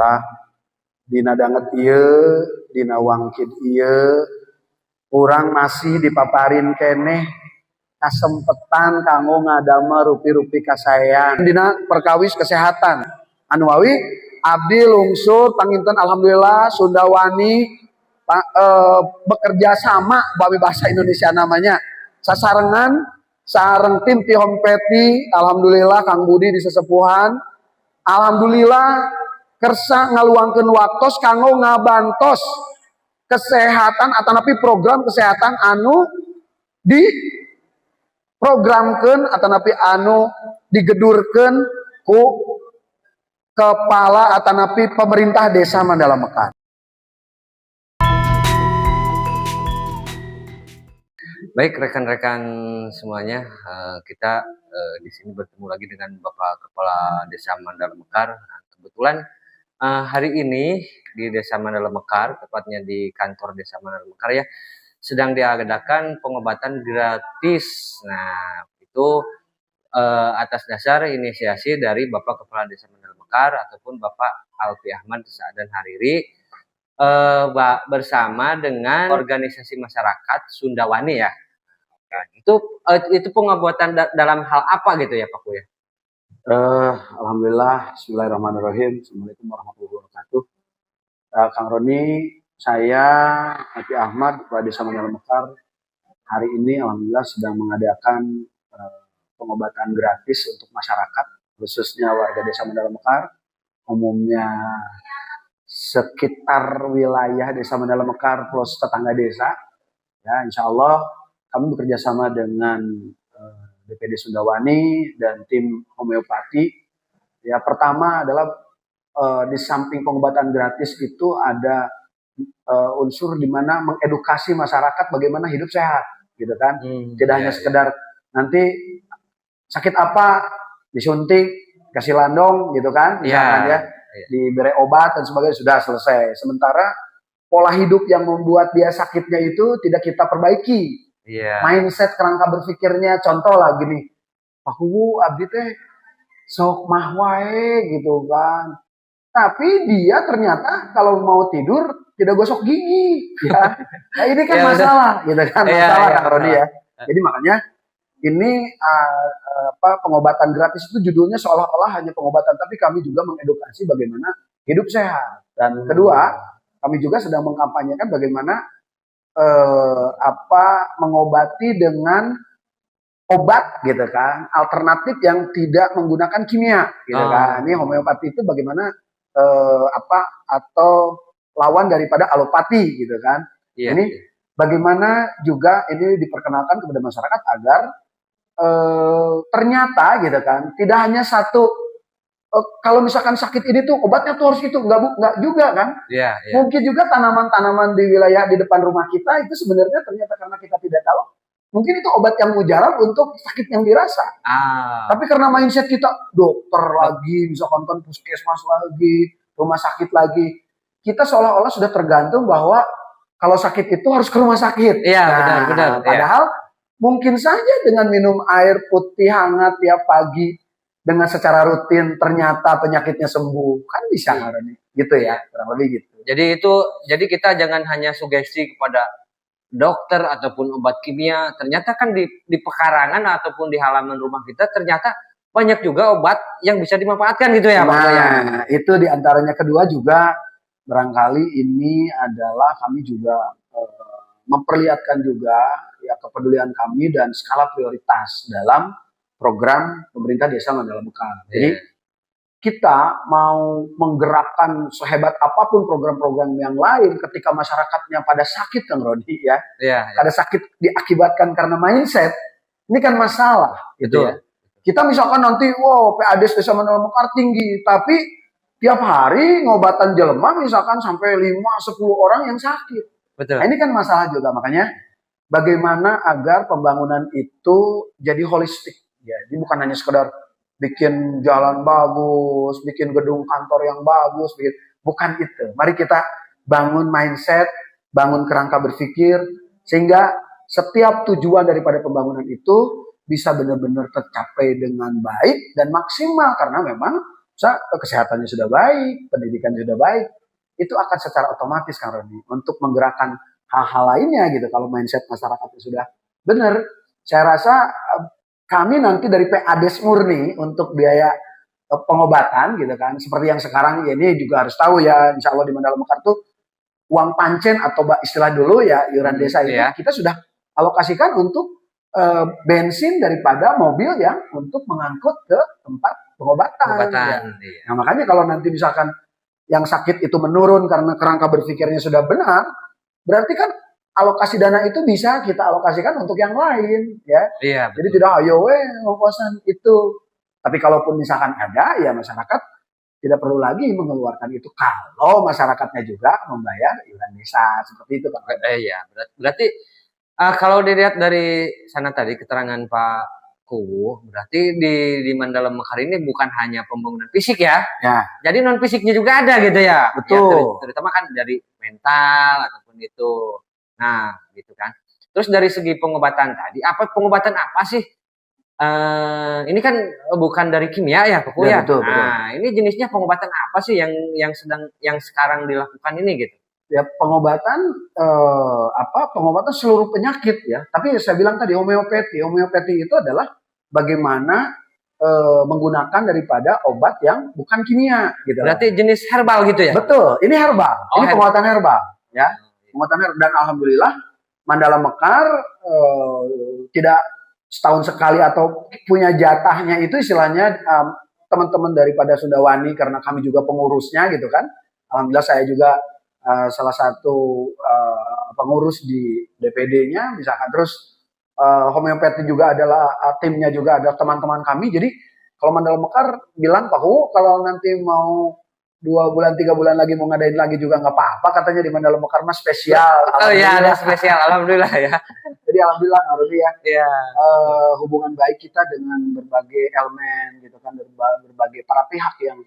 alhamdulillah dina danget ieu, dina wangkit ieu, urang masih dipaparin keneh kasempetan kanggo ngadama rupi-rupi kasayan dina perkawis kesehatan. Anu awi abdi lungsur panginten alhamdulillah Sundawani bekerja sama bami bahasa Indonesia namanya sasarengan sareng tim ti Hompeti alhamdulillah Kang Budi di sesepuhan alhamdulillah kersa ngaluangkeun waktos kanggo ngabantos kesehatan atanapi program kesehatan anu di programkeun atanapi anu digedurkeun ku kepala atanapi pemerintah desa Mandala Mekar. Baik rekan-rekan semuanya, kita di sini bertemu lagi dengan Bapak Kepala Desa Mandala Mekar. Nah, kebetulan hari ini di Desa Mandala Mekar, tepatnya di kantor Desa Mandala Mekar ya, sedang diadakan pengobatan gratis. Nah, itu atas dasar inisiasi dari Bapak Kepala Desa Mandala Mekar ataupun Bapak Alfi Ahmad Sa'adan Hariri bersama dengan organisasi masyarakat Sundawani ya. Nah, itu pengobatan dalam hal apa gitu ya Pak Kuya? Alhamdulillah, bismillahirrahmanirrahim. Assalamualaikum warahmatullahi wabarakatuh. Kang Roni, saya Alfi Ahmad Kepala Desa Mandala Mekar hari ini alhamdulillah sedang mengadakan pengobatan gratis untuk masyarakat khususnya warga Desa Mandala Mekar, umumnya sekitar wilayah Desa Mandala Mekar plus tetangga desa. Ya, insya Allah kami bekerja sama dengan DPD Sundawani dan tim homeopati. Ya, pertama adalah di samping pengobatan gratis itu ada unsur di mana mengedukasi masyarakat bagaimana hidup sehat, gitu kan? Tidak hanya sekedar nanti sakit apa disuntik, kasih landong, gitu kan? Misalkan ya. Diberi obat dan sebagainya sudah selesai. Sementara pola hidup yang membuat dia sakitnya itu tidak kita perbaiki. Mindset kerangka berpikirnya, contoh lah gini, Pak Kubu abdi teh sok mah wae gitu kan. Tapi dia ternyata kalau mau tidur tidak gosok gigi, ya. Nah, ini kan masalah, gitu kan? Masalah Kang Roni ya. Jadi makanya ini pengobatan gratis itu judulnya seolah-olah hanya pengobatan, tapi kami juga mengedukasi bagaimana hidup sehat. Dan kedua, kami juga sedang mengkampanyekan bagaimana mengobati dengan obat, gitu kan, alternatif yang tidak menggunakan kimia, gitu kan. Ini homeopati itu bagaimana atau lawan daripada alopati, gitu kan. Ini bagaimana juga ini diperkenalkan kepada masyarakat agar ternyata gitu kan tidak hanya satu kalau misalkan sakit ini tuh obatnya tuh harus itu enggak juga kan. Mungkin juga tanaman-tanaman di wilayah di depan rumah kita itu sebenarnya ternyata karena kita tidak tahu mungkin itu obat yang mujarab untuk sakit yang dirasa. Tapi karena mindset kita dokter lagi misalkan kan puskesmas lagi rumah sakit lagi kita seolah-olah sudah tergantung bahwa kalau sakit itu harus ke rumah sakit. Benar. Padahal mungkin saja dengan minum air putih hangat tiap pagi dengan secara rutin ternyata penyakitnya sembuh kan bisa gitu ya kurang lebih gitu. Jadi kita jangan hanya sugesti kepada dokter ataupun obat kimia. Ternyata kan di pekarangan ataupun di halaman rumah kita ternyata banyak juga obat yang bisa dimanfaatkan gitu ya Pak. Nah itu diantaranya. Kedua juga barangkali ini adalah kami juga memperlihatkan juga ya kepedulian kami dan skala prioritas dalam program pemerintah Desa Mandala Mekar. Jadi kita mau menggerakkan sehebat apapun program-program yang lain ketika masyarakatnya pada sakit Kang Rodi ya. Pada sakit diakibatkan karena mindset. Ini kan masalah gitu ya. Kita misalkan nanti PADS Desa Mandala Mekar tinggi tapi tiap hari ngobatan jelema misalkan sampai 5-10 orang yang sakit. Nah, ini kan masalah juga, makanya bagaimana agar pembangunan itu jadi holistik. Ya, jadi bukan hanya sekedar bikin jalan bagus, bikin gedung kantor yang bagus, bukan itu. Mari kita bangun mindset, bangun kerangka berpikir, sehingga setiap tujuan daripada pembangunan itu bisa benar-benar tercapai dengan baik dan maksimal. Karena memang kesehatannya sudah baik, pendidikan sudah baik, itu akan secara otomatis Kang Roni untuk menggerakkan hal-hal lainnya gitu. Kalau mindset masyarakatnya sudah benar, saya rasa kami nanti dari PADes murni untuk biaya pengobatan gitu kan, seperti yang sekarang ya, ini juga harus tahu ya, insya Allah di Mandala Mekar tuh uang pancen atau istilah dulu ya iuran desa itu kita sudah alokasikan untuk bensin daripada mobil yang untuk mengangkut ke tempat pengobatan. Ya. Nah makanya kalau nanti misalkan yang sakit itu menurun karena kerangka berpikirnya sudah benar, berarti kan alokasi dana itu bisa kita alokasikan untuk yang lain, ya. Iya, jadi tidak ayo ngongkosan itu. Tapi kalaupun misalkan ada, ya masyarakat tidak perlu lagi mengeluarkan itu kalau masyarakatnya juga membayar iuran desa seperti itu, Pak. Iya, berarti kalau dilihat dari sana tadi keterangan Pak Kuwu, berarti di Mandala Mekar ini bukan hanya pembangunan fisik ya. Jadi non fisiknya juga ada gitu ya. Betul. Ya, terutama kan dari mental ataupun itu. Nah, gitu kan. Terus dari segi pengobatan tadi, pengobatan apa sih? Ini kan bukan dari kimia ya, Pak Kuwu ya. Betul, nah, ini jenisnya pengobatan apa sih yang sekarang dilakukan ini gitu? Ya pengobatan pengobatan seluruh penyakit ya. Tapi saya bilang tadi homeopati itu adalah bagaimana menggunakan daripada obat yang bukan kimia gitu. Berarti jenis herbal gitu ya? Betul, ini herbal. Ini pengobatan herbal ya. Pengobatan herbal, dan alhamdulillah Mandala Mekar tidak setahun sekali atau punya jatahnya itu istilahnya teman-teman daripada Sundawani, karena kami juga pengurusnya gitu kan. Alhamdulillah saya juga salah satu pengurus di DPD-nya misalkan. Terus homeopati juga adalah timnya juga ada teman-teman kami. Jadi kalau Mandala Mekar bilang, Pak Hu, kalau nanti mau 2 bulan 3 bulan lagi mau ngadain lagi juga nggak apa-apa katanya, di Mandala Mekar mah spesial. Oh iya, ada spesial, alhamdulillah ya. Jadi alhamdulillah Arudi ya. Hubungan baik kita dengan berbagai elemen gitu kan, berbagai para pihak yang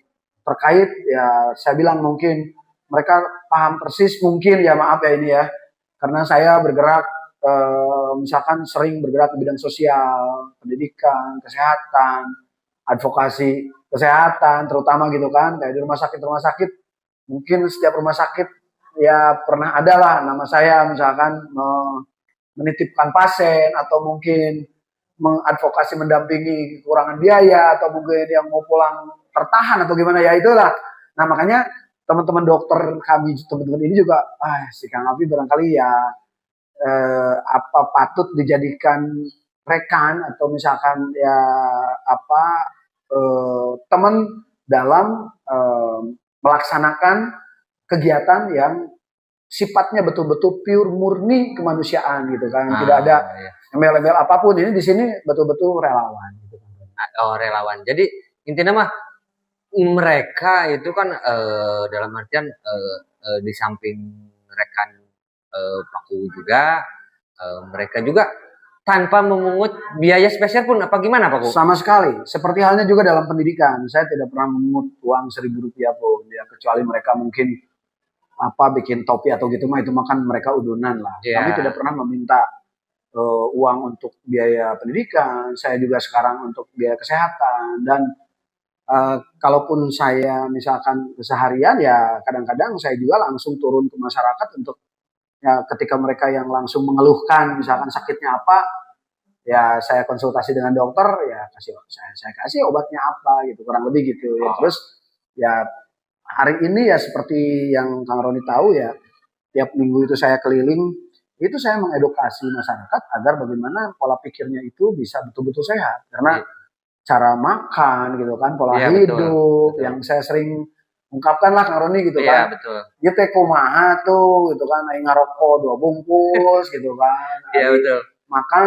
terkait ya. Saya bilang mungkin mereka paham persis mungkin ya, maaf ya ini ya, karena saya bergerak misalkan sering bergerak di bidang sosial, pendidikan, kesehatan, advokasi kesehatan terutama gitu kan, kayak di rumah sakit mungkin setiap rumah sakit ya pernah ada lah nama saya misalkan menitipkan pasien, atau mungkin mengadvokasi mendampingi kekurangan biaya, atau mungkin yang mau pulang tertahan atau gimana ya, itulah. Nah makanya teman-teman dokter kami, teman-teman ini juga si Kang Afi barangkali ya patut dijadikan rekan atau misalkan ya teman dalam melaksanakan kegiatan yang sifatnya betul-betul pure murni kemanusiaan gitu kan. Tidak ada embel-embel apapun. Ini di sini betul-betul relawan gitu kan. Oh, relawan. Jadi intinya mah mereka itu kan dalam artian di samping rekan Paku juga mereka juga tanpa memungut biaya spesial pun apa gimana Pak? Sama sekali. Seperti halnya juga dalam pendidikan. Saya tidak pernah memungut uang Rp1.000 pun ya, kecuali mereka mungkin bikin topi atau gitu mah, itu makan mereka udunan lah. Kami tidak pernah meminta uang untuk biaya pendidikan. Saya juga sekarang untuk biaya kesehatan. Dan kalaupun saya misalkan keseharian ya kadang-kadang saya juga langsung turun ke masyarakat untuk ya, ketika mereka yang langsung mengeluhkan misalkan sakitnya apa, ya saya konsultasi dengan dokter, ya saya kasih obatnya apa gitu, kurang lebih gitu ya. Terus ya hari ini ya seperti yang Kang Roni tahu ya, tiap minggu itu saya keliling, itu saya mengedukasi masyarakat agar bagaimana pola pikirnya itu bisa betul-betul sehat. Karena cara makan gitu kan, pola hidup betul. Yang saya sering ungkapkan lah Kang Roni gitu kan. Dia teh kumaha tuh gitu kan, aing ngarokok 2 bungkus gitu kan. Iya betul. Makan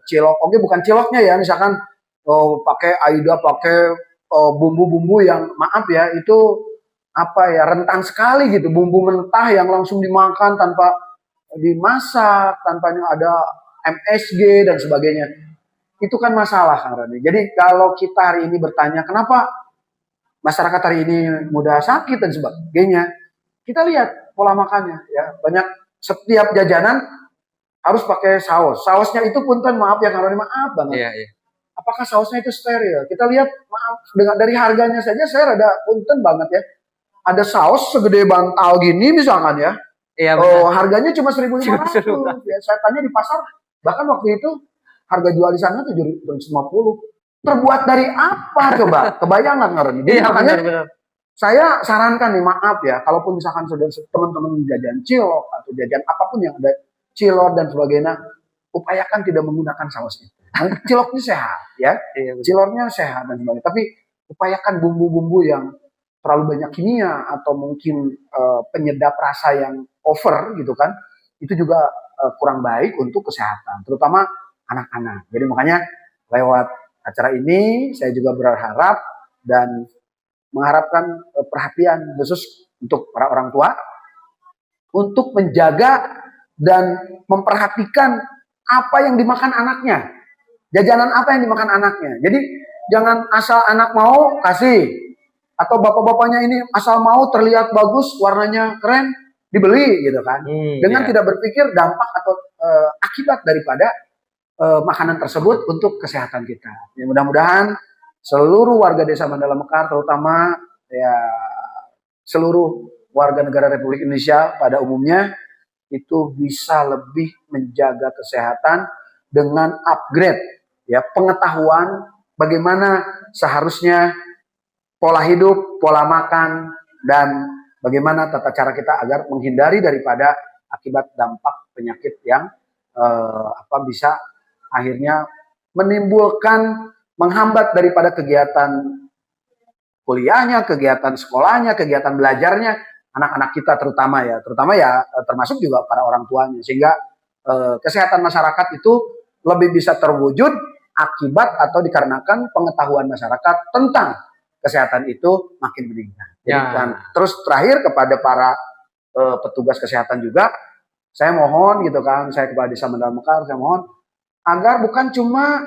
cilok, oke bukan ciloknya ya, misalkan pakai Aida, pakai bumbu-bumbu yang maaf ya itu rentan sekali gitu, bumbu mentah yang langsung dimakan tanpa dimasak, tanpa ada MSG dan sebagainya. Itu kan masalah Kang Roni. Jadi kalau kita hari ini bertanya kenapa masyarakat hari ini mudah sakit dan sebagainya, kita lihat pola makannya ya. Banyak setiap jajanan harus pakai saus. Sausnya itu punten maaf ya Kang Roni, maaf banget. apakah sausnya itu steril? Kita lihat, maaf, dari harganya saja saya rada punten banget ya. Ada saus segede bantal gini misalkan ya. Iya Oh, benar. harganya cuma 1.500. Ya, saya tanya di pasar, bahkan waktu itu harga jual di sana 750. Terbuat dari apa coba? Kebayang nggak ngerti? Jadi Iya makanya benar-benar. saya sarankan nih, maaf ya, kalaupun misalkan saudara teman-teman jajan cilok atau jajan apapun yang ada cilor dan sebagainya, upayakan tidak menggunakan saus itu. Ciloknya sehat ya, Iya benar. cilornya sehat dan sebagainya. Tapi upayakan bumbu-bumbu yang terlalu banyak kimia atau mungkin penyedap rasa yang over gitu kan, itu juga kurang baik untuk kesehatan, terutama anak-anak. Jadi makanya lewat acara ini saya juga berharap dan mengharapkan perhatian khusus untuk para orang tua untuk menjaga dan memperhatikan apa yang dimakan anaknya, jajanan apa yang dimakan anaknya. Jadi jangan asal anak mau kasih, atau bapak-bapaknya ini asal mau terlihat bagus, warnanya keren, dibeli gitu kan. Dengan Iya. tidak berpikir dampak atau akibat daripada makanan tersebut untuk kesehatan kita. Ya, mudah-mudahan seluruh warga Desa Mandala Mekar, terutama ya seluruh warga negara Republik Indonesia pada umumnya, itu bisa lebih menjaga kesehatan dengan upgrade ya pengetahuan bagaimana seharusnya pola hidup, pola makan, dan bagaimana tata cara kita agar menghindari daripada akibat dampak penyakit yang bisa akhirnya menimbulkan menghambat daripada kegiatan kuliahnya, kegiatan sekolahnya, kegiatan belajarnya anak-anak kita terutama ya termasuk juga para orang tuanya, sehingga kesehatan masyarakat itu lebih bisa terwujud akibat atau dikarenakan pengetahuan masyarakat tentang kesehatan itu makin meningkat. Jadi, dan terus terakhir kepada para petugas kesehatan juga, saya mohon gitu kan, saya kepada Desa Mandala Mekar, saya mohon agar bukan cuma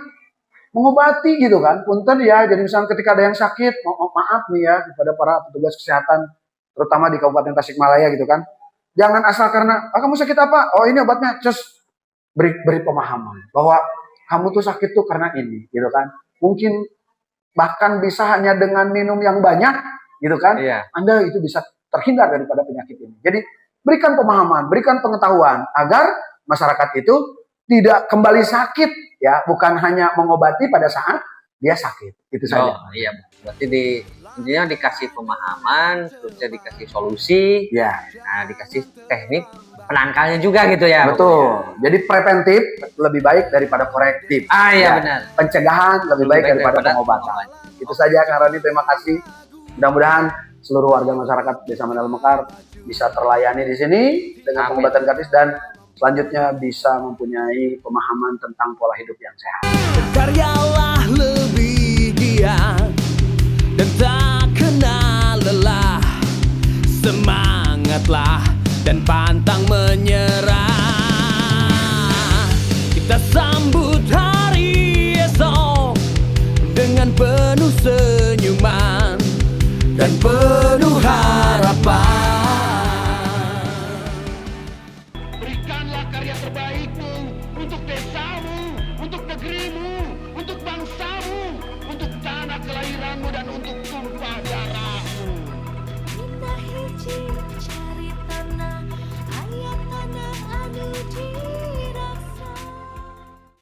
mengobati gitu kan, punten ya. Jadi misalnya ketika ada yang sakit, maaf nih ya kepada para petugas kesehatan, terutama di Kabupaten Tasikmalaya gitu kan, jangan asal karena kamu sakit apa? Oh ini obatnya, just beri pemahaman bahwa kamu tuh sakit tuh karena ini, gitu kan. Mungkin bahkan bisa hanya dengan minum yang banyak, gitu kan. Iya. Anda itu bisa terhindar daripada penyakit ini. Jadi berikan pemahaman, berikan pengetahuan agar masyarakat itu tidak kembali sakit ya, bukan hanya mengobati pada saat dia sakit. Itu saja. Oh iya, berarti intinya dikasih pemahaman, terusnya dikasih solusi, Ya, nah dikasih teknik penangkalnya juga gitu ya. betul. Jadi preventif lebih baik daripada korektif. Ah iya Ya, benar. pencegahan lebih baik daripada pengobatan. Itu saja Kang Roni, terima kasih. Mudah-mudahan seluruh warga masyarakat Desa Mandala Mekar bisa terlayani di sini dengan Amin. pengobatan gratis dan selanjutnya bisa mempunyai pemahaman tentang pola hidup yang sehat. Karyalah lebih giat dan tak kenal lelah, semangatlah dan pantang menyerah. Kita sambut hari esok dengan penuh senyuman dan